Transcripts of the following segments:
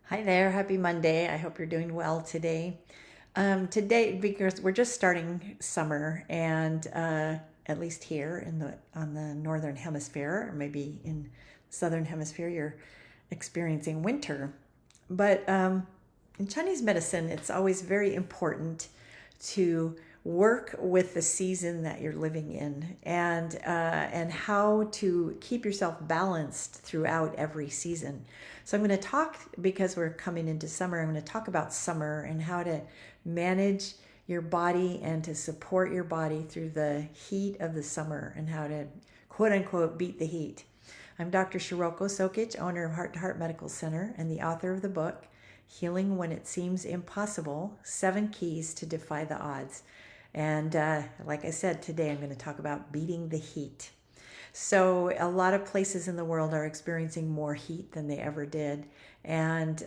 Hi there, happy Monday. I hope you're doing well today. Today, because we're just starting summer, and at least here in the on the northern hemisphere, or maybe in southern hemisphere, you're experiencing winter. But in Chinese medicine, it's always very important to work with the season that you're living in, and how to keep yourself balanced throughout every season. So I'm going to talk, because we're coming into summer, I'm going to talk about summer and how to manage your body and to support your body through the heat of the summer, and how to quote unquote beat the heat. I'm Dr. Shiroko Sokitch, owner of Heart to Heart Medical Center and the author of the book Healing When It Seems Impossible: 7 Keys to Defy the Odds. And like I said, today I'm going to talk about beating the heat. So, a lot of places in the world are experiencing more heat than they ever did. And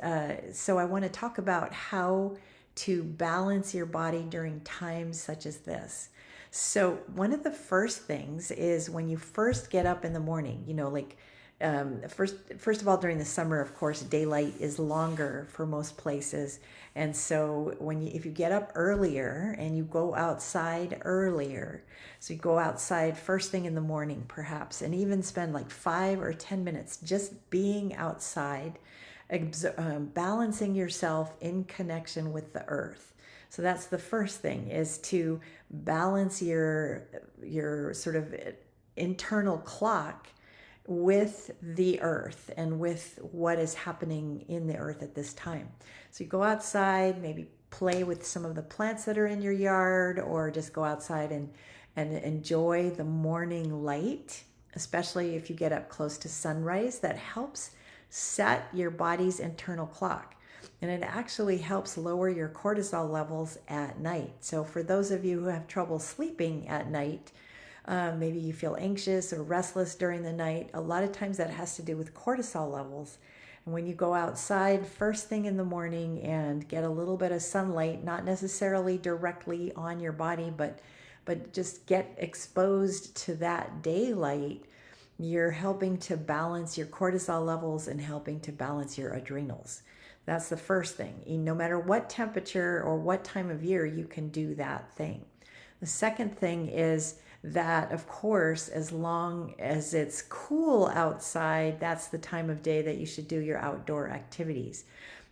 so, I want to talk about how to balance your body during times such as this. So, one of the first things is when you first get up in the morning, like first of all, during the summer, of course, daylight is longer for most places, and so if you get up earlier and you go outside earlier, so you go outside first thing in the morning, perhaps, and even spend like 5 or 10 minutes just being outside, balancing yourself in connection with the earth. So that's the first thing, is to balance your sort of internal clock with the earth and with what is happening in the earth at this time. So you go outside, maybe play with some of the plants that are in your yard, or just go outside and enjoy the morning light, especially if you get up close to sunrise. That helps set your body's internal clock. And it actually helps lower your cortisol levels at night. So for those of you who have trouble sleeping at night, maybe you feel anxious or restless during the night, a lot of times that has to do with cortisol levels. And when you go outside first thing in the morning and get a little bit of sunlight, not necessarily directly on your body, but just get exposed to that daylight, you're helping to balance your cortisol levels and helping to balance your adrenals. That's the first thing. No matter what temperature or what time of year, you can do that thing. The second thing is that, of course, as long as it's cool outside, that's the time of day that you should do your outdoor activities.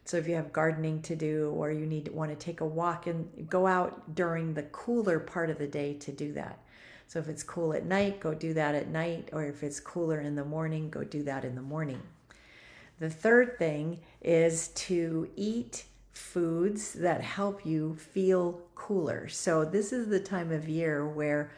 So if you have gardening to do, or you want to take a walk, and go out during the cooler part of the day to do that. So if it's cool at night, go do that at night, or if it's cooler in the morning, go do that in the morning. The third thing is to eat foods that help you feel cooler. So this is the time of year where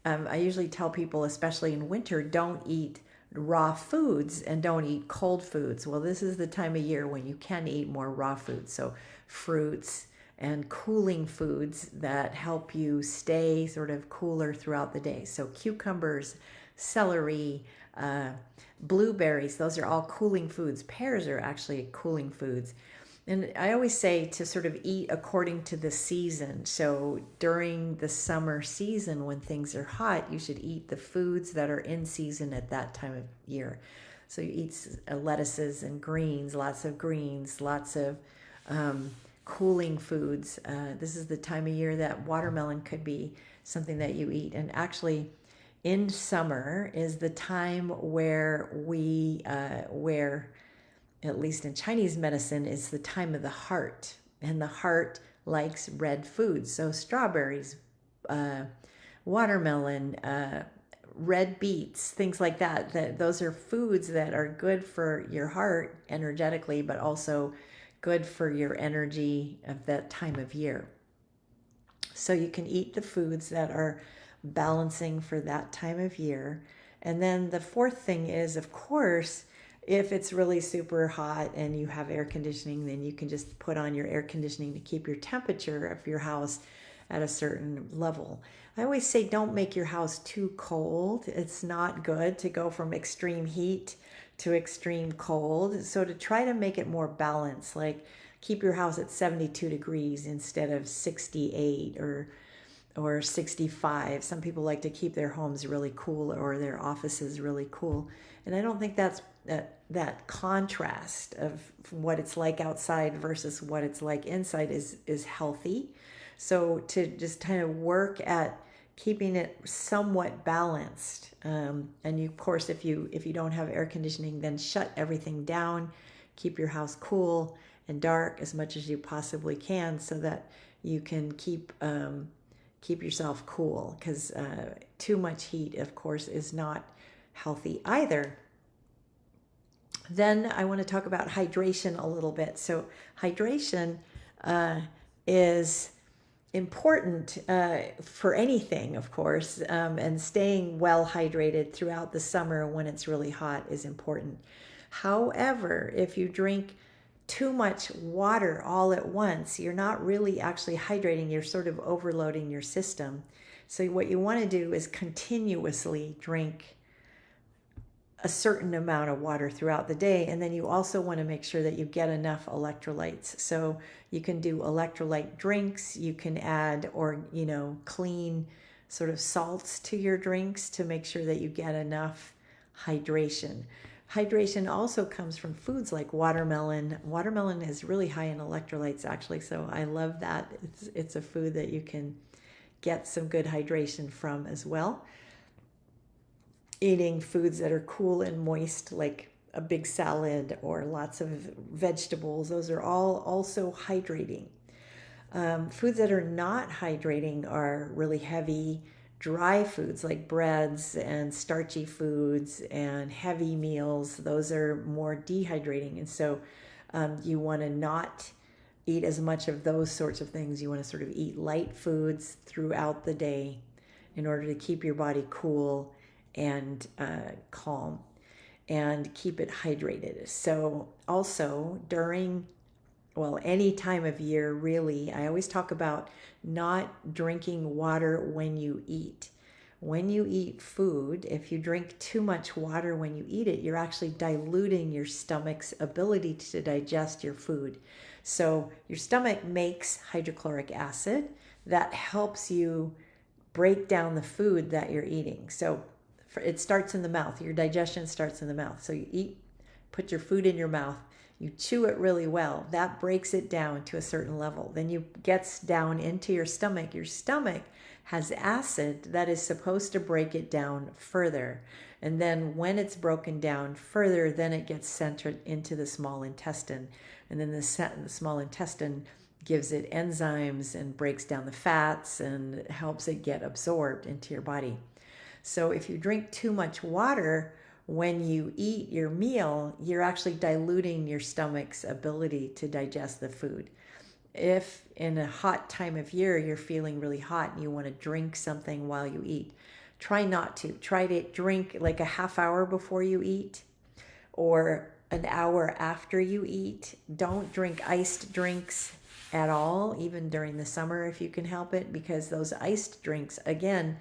I usually tell people, especially in winter, don't eat raw foods and don't eat cold foods. Well, this is the time of year when you can eat more raw foods. So fruits and cooling foods that help you stay sort of cooler throughout the day. So cucumbers, celery, blueberries, those are all cooling foods. Pears are actually cooling foods. And I always say to sort of eat according to the season. So during the summer season, when things are hot, you should eat the foods that are in season at that time of year. So you eat lettuces and greens, lots of cooling foods. This is the time of year that watermelon could be something that you eat. And actually, in summer is the time where where, at least in Chinese medicine, is the time of the heart. And the heart likes red foods. So strawberries, watermelon, red beets, things like that. Those are foods that are good for your heart energetically, but also good for your energy of that time of year. So you can eat the foods that are balancing for that time of year. And then the fourth thing is, of course, if it's really super hot and you have air conditioning, then you can just put on your air conditioning to keep your temperature of your house at a certain level. I always say don't make your house too cold. It's not good to go from extreme heat to extreme cold. So to try to make it more balanced, like keep your house at 72 degrees instead of 68 or 65. Some people like to keep their homes really cool or their offices really cool. And I don't think that's that contrast of what it's like outside versus what it's like inside is healthy. So to just kind of work at keeping it somewhat balanced. And you, of course, if you don't have air conditioning, then shut everything down, keep your house cool and dark as much as you possibly can, so that you can keep yourself cool. Because too much heat, of course, is not healthy either. Then I want to talk about hydration a little bit. So hydration is important for anything, of course, and staying well hydrated throughout the summer when it's really hot is important. However, if you drink too much water all at once, you're not really actually hydrating, you're sort of overloading your system. So what you want to do is continuously drink a certain amount of water throughout the day. And then you also want to make sure that you get enough electrolytes. So you can do electrolyte drinks, you can add, or, clean sort of salts to your drinks to make sure that you get enough hydration. Hydration also comes from foods like watermelon. Watermelon is really high in electrolytes, actually. So I love that. It's a food that you can get some good hydration from as well. Eating foods that are cool and moist, like a big salad or lots of vegetables, those are all also hydrating. Foods that are not hydrating are really heavy, dry foods like breads and starchy foods and heavy meals. Those are more dehydrating. And so you want to not eat as much of those sorts of things. You want to sort of eat light foods throughout the day in order to keep your body cool and calm and keep it hydrated. So also during, any time of year, really, I always talk about not drinking water when you eat. When you eat food, if you drink too much water when you eat it, you're actually diluting your stomach's ability to digest your food. So your stomach makes hydrochloric acid that helps you break down the food that you're eating. So it starts in the mouth. Your digestion starts in the mouth. So you eat, put your food in your mouth, you chew it really well. That breaks it down to a certain level. Then you gets down into your stomach. Your stomach has acid that is supposed to break it down further. And then when it's broken down further, then it gets centered into the small intestine. And then the small intestine gives it enzymes and breaks down the fats and helps it get absorbed into your body. So if you drink too much water when you eat your meal, you're actually diluting your stomach's ability to digest the food. If in a hot time of year you're feeling really hot and you want to drink something while you eat, try not to. Try to drink like a half hour before you eat or an hour after you eat. Don't drink iced drinks at all, even during the summer if you can help it, because those iced drinks, again,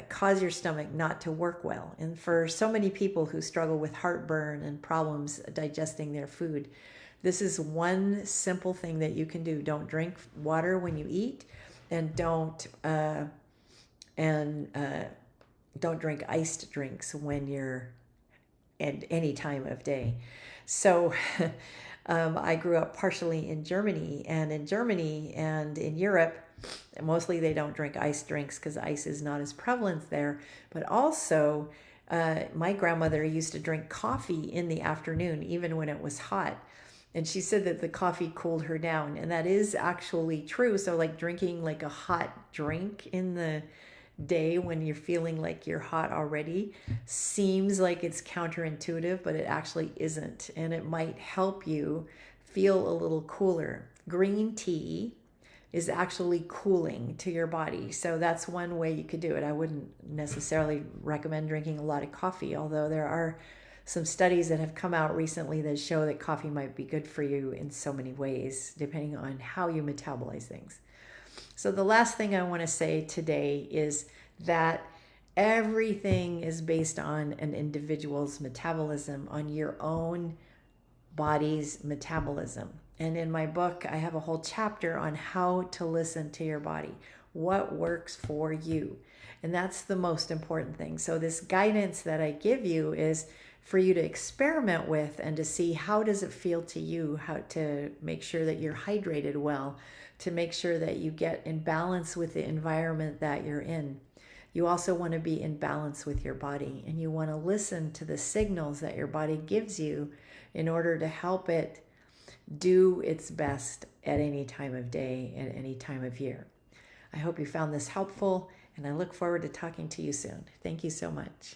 cause your stomach not to work well. And for so many people who struggle with heartburn and problems digesting their food, this is one simple thing that you can do. Don't drink water when you eat, and don't drink iced drinks when you're at any time of day. So I grew up partially in Germany, and in Europe, mostly they don't drink ice drinks because ice is not as prevalent there. But also, my grandmother used to drink coffee in the afternoon, even when it was hot. And she said that the coffee cooled her down. And that is actually true. So like drinking like a hot drink in the day when you're feeling like you're hot already seems like it's counterintuitive, but it actually isn't. And it might help you feel a little cooler. Green tea is actually cooling to your body. So that's one way you could do it. I wouldn't necessarily recommend drinking a lot of coffee, although there are some studies that have come out recently that show that coffee might be good for you in so many ways, depending on how you metabolize things. So the last thing I want to say today is that everything is based on an individual's metabolism, on your own body's metabolism. And in my book, I have a whole chapter on how to listen to your body, what works for you. And that's the most important thing. So this guidance that I give you is for you to experiment with and to see how does it feel to you, how to make sure that you're hydrated well, to make sure that you get in balance with the environment that you're in. You also want to be in balance with your body, and you want to listen to the signals that your body gives you in order to help it do its best at any time of day, at any time of year. I hope you found this helpful, and I look forward to talking to you soon. Thank you so much.